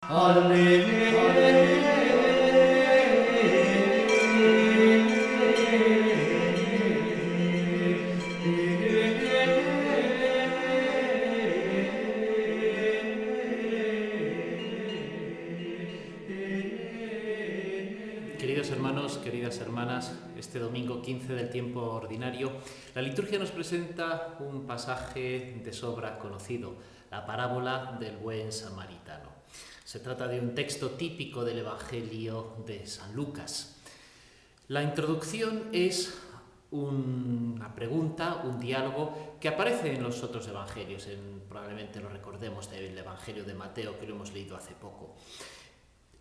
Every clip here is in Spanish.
Queridos hermanos, queridas hermanas, este domingo 15 del tiempo ordinario, la liturgia nos presenta un pasaje de sobra conocido, la parábola del buen samaritano. Se trata de un texto típico del Evangelio de San Lucas. La introducción es una pregunta, un diálogo que aparece en los otros evangelios, probablemente lo recordemos del Evangelio de Mateo, que lo hemos leído hace poco.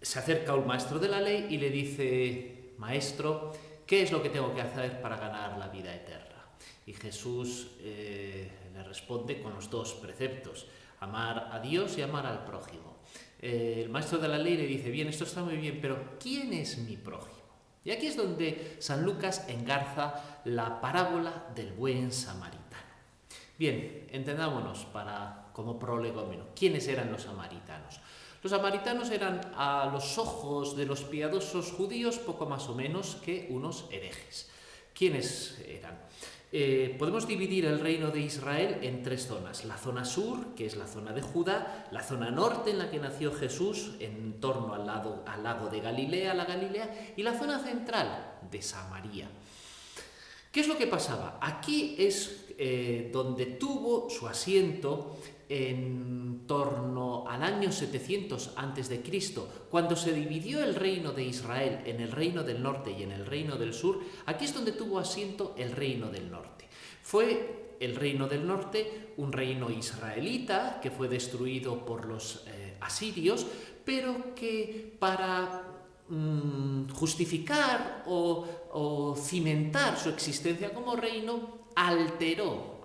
Se acerca un maestro de la ley y le dice: Maestro, ¿qué es lo que tengo que hacer para ganar la vida eterna? Y Jesús le responde con los dos preceptos: amar a Dios y amar al prójimo. El maestro de la ley le dice: bien, esto está muy bien, pero ¿quién es mi prójimo? Y aquí es donde San Lucas engarza la parábola del buen samaritano. Bien, entendámonos como prolegómeno. ¿Quiénes eran los samaritanos? Los samaritanos eran, a los ojos de los piadosos judíos, poco más o menos que unos herejes. ¿Quiénes eran? Podemos dividir el reino de Israel en tres zonas: la zona sur, que es la zona de Judá; la zona norte, en la que nació Jesús, en torno al lago de Galilea, la Galilea; y la zona central de Samaria. ¿Qué es lo que pasaba? Aquí es donde tuvo su asiento, en torno al año 700 a.C., cuando se dividió el reino de Israel en el reino del norte y en el reino del sur. Aquí es donde tuvo asiento el reino del norte. Fue el reino del norte un reino israelita que fue destruido por los asirios, pero que para justificar o cimentar su existencia como reino, alteró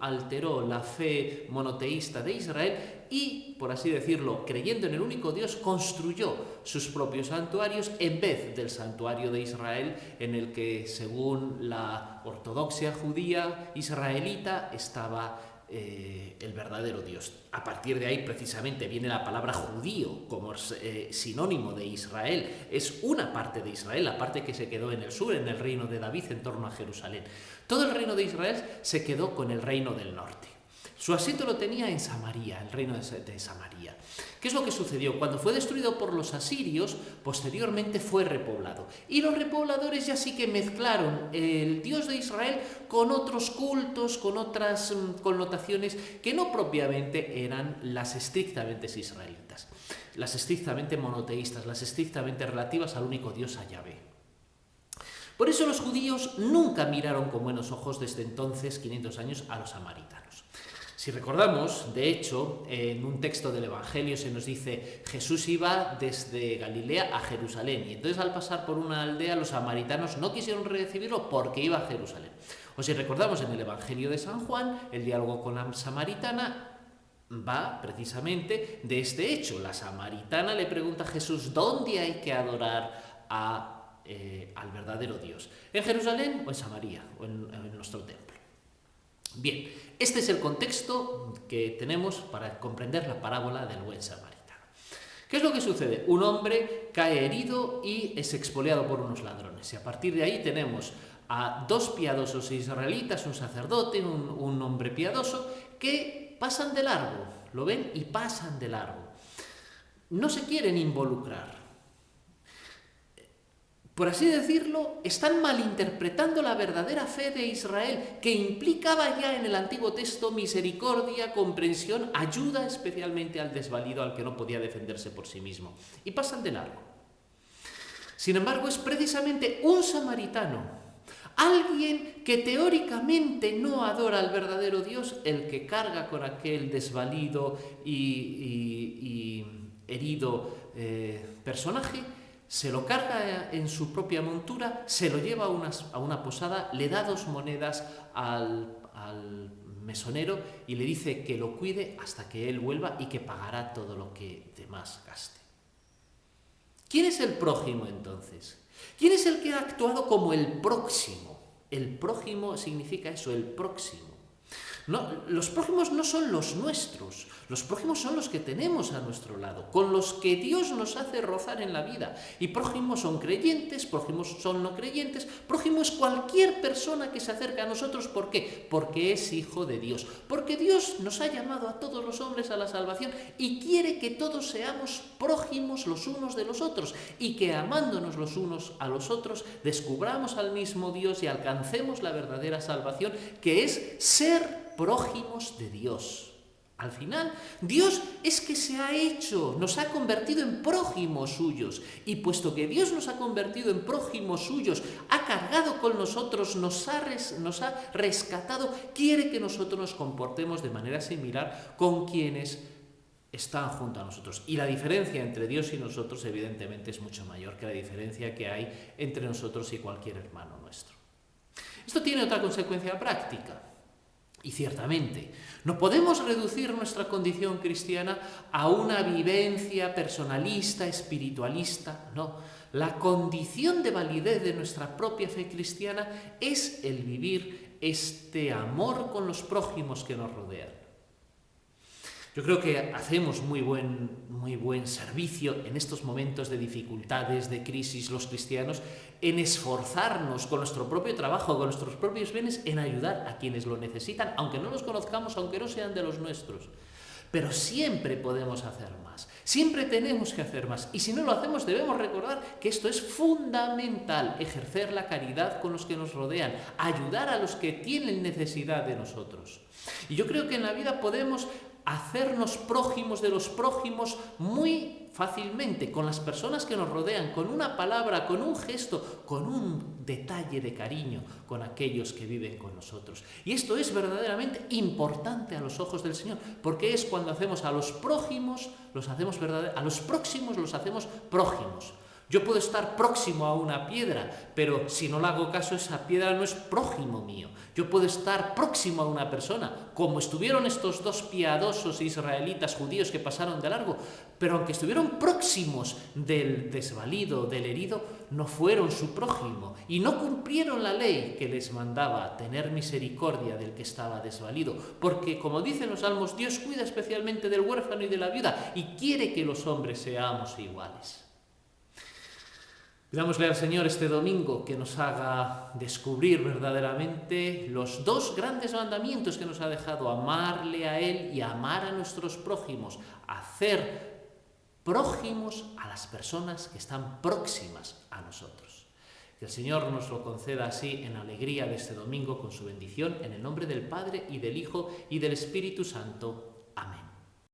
la fe monoteísta de Israel y, por así decirlo, creyendo en el único Dios, construyó sus propios santuarios en vez del santuario de Israel, en el que, según la ortodoxia judía israelita, estaba el verdadero Dios. A partir de ahí, precisamente, viene la palabra judío como sinónimo de Israel. Es una parte de Israel, la parte que se quedó en el sur, en el reino de David, en torno a Jerusalén. Todo el reino de Israel se quedó con el reino del norte. Su asiento lo tenía en Samaria, el reino de Samaria. ¿Qué es lo que sucedió? Cuando fue destruido por los asirios, posteriormente fue repoblado. Y los repobladores ya sí que mezclaron el Dios de Israel con otros cultos, con otras connotaciones que no propiamente eran las estrictamente israelitas, las estrictamente monoteístas, las estrictamente relativas al único Dios, a Yahvé. Por eso los judíos nunca miraron con buenos ojos desde entonces, 500 años, a los samaritanos. Si recordamos, de hecho, en un texto del Evangelio se nos dice: Jesús iba desde Galilea a Jerusalén, y entonces al pasar por una aldea los samaritanos no quisieron recibirlo porque iba a Jerusalén. O si recordamos en el Evangelio de San Juan, el diálogo con la samaritana va precisamente de este hecho. La samaritana le pregunta a Jesús: ¿dónde hay que adorar al verdadero Dios? ¿En Jerusalén o en Samaria o en nuestro templo? Bien, este es el contexto que tenemos para comprender la parábola del buen samaritano. ¿Qué es lo que sucede? Un hombre cae herido y es expoliado por unos ladrones, y a partir de ahí tenemos a dos piadosos israelitas, un sacerdote, un hombre piadoso, que pasan de largo, lo ven y pasan de largo. No se quieren involucrar. Por así decirlo, están malinterpretando la verdadera fe de Israel, que implicaba ya en el Antiguo Testamento misericordia, comprensión, ayuda especialmente al desvalido, al que no podía defenderse por sí mismo. Y pasan de largo. Sin embargo, es precisamente un samaritano, alguien que teóricamente no adora al verdadero Dios, el que carga con aquel desvalido y herido personaje. Se lo carga en su propia montura, se lo lleva a una posada, le da 2 monedas al mesonero y le dice que lo cuide hasta que él vuelva y que pagará todo lo que demás gaste. ¿Quién es el prójimo entonces? ¿Quién es el que ha actuado como el próximo? El prójimo significa eso, el próximo. No, los prójimos no son los nuestros, los prójimos son los que tenemos a nuestro lado, con los que Dios nos hace rozar en la vida. Y prójimos son creyentes, prójimos son no creyentes, prójimo es cualquier persona que se acerca a nosotros. ¿Por qué? Porque es hijo de Dios, porque Dios nos ha llamado a todos los hombres a la salvación y quiere que todos seamos prójimos los unos de los otros y que amándonos los unos a los otros descubramos al mismo Dios y alcancemos la verdadera salvación, que es ser prójimos de Dios. Al final, Dios es que se ha hecho, nos ha convertido en prójimos suyos. Y puesto que Dios nos ha convertido en prójimos suyos, ha cargado con nosotros, nos ha rescatado, quiere que nosotros nos comportemos de manera similar con quienes están junto a nosotros. Y la diferencia entre Dios y nosotros, evidentemente, es mucho mayor que la diferencia que hay entre nosotros y cualquier hermano nuestro. Esto tiene otra consecuencia práctica. Y ciertamente, no podemos reducir nuestra condición cristiana a una vivencia personalista, espiritualista, no. La condición de validez de nuestra propia fe cristiana es el vivir este amor con los prójimos que nos rodean. Yo creo que hacemos muy buen servicio en estos momentos de dificultades, de crisis, los cristianos, en esforzarnos con nuestro propio trabajo, con nuestros propios bienes, en ayudar a quienes lo necesitan, aunque no los conozcamos, aunque no sean de los nuestros. Pero siempre podemos hacer más, siempre tenemos que hacer más. Y si no lo hacemos, debemos recordar que esto es fundamental, ejercer la caridad con los que nos rodean, ayudar a los que tienen necesidad de nosotros. Y yo creo que en la vida podemos hacernos prójimos de los prójimos muy fácilmente, con las personas que nos rodean, con una palabra, con un gesto, con un detalle de cariño, con aquellos que viven con nosotros. Y esto es verdaderamente importante a los ojos del Señor, porque es cuando hacemos a los prójimos, a los próximos los hacemos prójimos. Yo puedo estar próximo a una piedra, pero si no le hago caso, esa piedra no es prójimo mío. Yo puedo estar próximo a una persona, como estuvieron estos dos piadosos israelitas judíos que pasaron de largo, pero aunque estuvieron próximos del desvalido, del herido, no fueron su prójimo y no cumplieron la ley que les mandaba tener misericordia del que estaba desvalido, porque, como dicen los salmos, Dios cuida especialmente del huérfano y de la viuda y quiere que los hombres seamos iguales. Pidámosle al Señor este domingo que nos haga descubrir verdaderamente los dos grandes mandamientos que nos ha dejado: amarle a Él y amar a nuestros prójimos, hacer prójimos a las personas que están próximas a nosotros. Que el Señor nos lo conceda así en alegría de este domingo con su bendición, en el nombre del Padre y del Hijo y del Espíritu Santo. Amén.